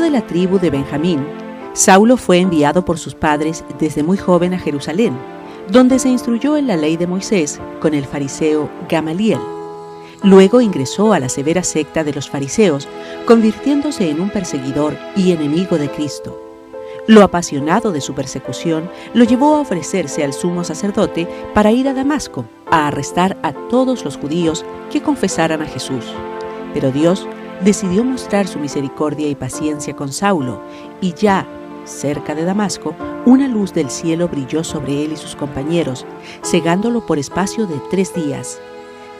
de la tribu de Benjamín, Saulo fue enviado por sus padres desde muy joven a Jerusalén, donde se instruyó en la ley de Moisés con el fariseo Gamaliel. Luego ingresó a la severa secta de los fariseos, convirtiéndose en un perseguidor y enemigo de Cristo. Lo apasionado de su persecución lo llevó a ofrecerse al sumo sacerdote para ir a Damasco a arrestar a todos los judíos que confesaran a Jesús. Pero Dios decidió mostrar su misericordia y paciencia con Saulo, y ya, cerca de Damasco, una luz del cielo brilló sobre él y sus compañeros, cegándolo por espacio de 3 días,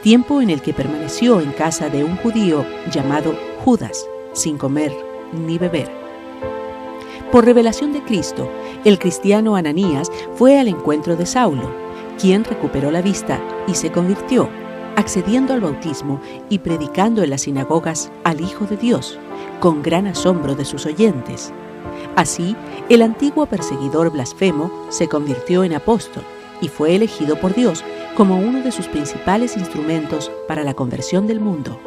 tiempo en el que permaneció en casa de un judío llamado Judas, sin comer ni beber. Por revelación de Cristo, el cristiano Ananías fue al encuentro de Saulo, quien recuperó la vista y se convirtió, accediendo al bautismo y predicando en las sinagogas al Hijo de Dios, con gran asombro de sus oyentes. Así, el antiguo perseguidor blasfemo se convirtió en apóstol y fue elegido por Dios como uno de sus principales instrumentos para la conversión del mundo.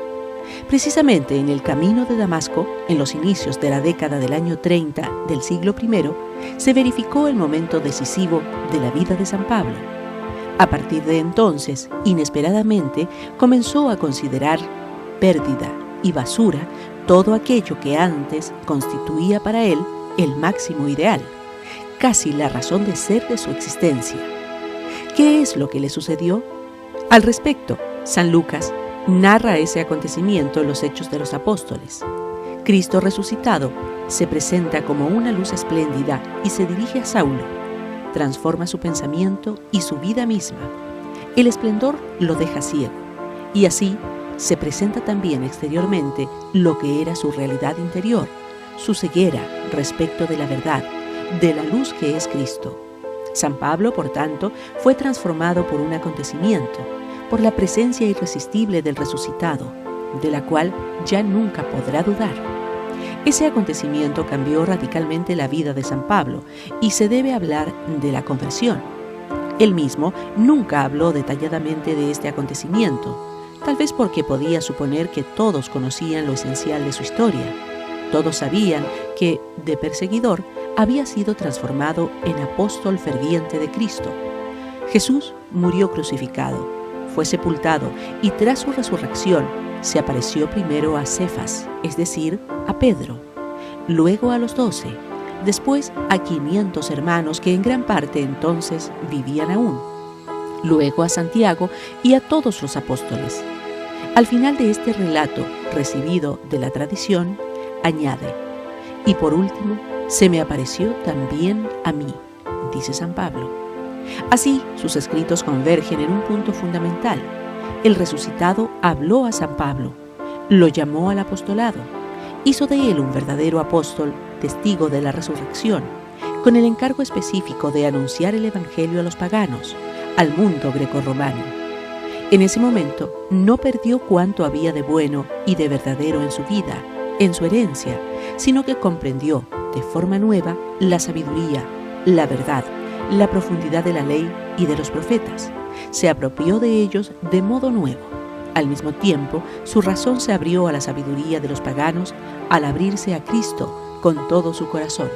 Precisamente en el camino de Damasco, en los inicios de la década del año 30 del siglo I, se verificó el momento decisivo de la vida de San Pablo. A partir de entonces, inesperadamente, comenzó a considerar pérdida y basura todo aquello que antes constituía para él el máximo ideal, casi la razón de ser de su existencia. ¿Qué es lo que le sucedió? Al respecto, San Lucas narra ese acontecimiento en los Hechos de los Apóstoles. Cristo resucitado se presenta como una luz espléndida y se dirige a Saulo. Transforma su pensamiento y su vida misma. El esplendor lo deja ciego, y así se presenta también exteriormente lo que era su realidad interior, su ceguera respecto de la verdad, de la luz que es Cristo. San Pablo, por tanto, fue transformado por un acontecimiento, por la presencia irresistible del resucitado, de la cual ya nunca podrá dudar. Ese acontecimiento cambió radicalmente la vida de San Pablo y se debe hablar de la conversión. Él mismo nunca habló detalladamente de este acontecimiento, tal vez porque podía suponer que todos conocían lo esencial de su historia. Todos sabían que, de perseguidor, había sido transformado en apóstol ferviente de Cristo. Jesús murió crucificado, fue sepultado y tras su resurrección se apareció primero a Cefas, es decir, a Pedro, luego a los 12, después a 500 hermanos que en gran parte entonces vivían aún, luego a Santiago y a todos los apóstoles. Al final de este relato, recibido de la tradición, añade: y por último, se me apareció también a mí, dice San Pablo. Así, sus escritos convergen en un punto fundamental. El resucitado habló a San Pablo, lo llamó al apostolado, hizo de él un verdadero apóstol, testigo de la resurrección, con el encargo específico de anunciar el Evangelio a los paganos, al mundo grecorromano. En ese momento no perdió cuanto había de bueno y de verdadero en su vida, en su herencia, sino que comprendió de forma nueva la sabiduría, la verdad, la profundidad de la ley y de los profetas. Se apropió de ellos de modo nuevo. Al mismo tiempo, su razón se abrió a la sabiduría de los paganos al abrirse a Cristo con todo su corazón.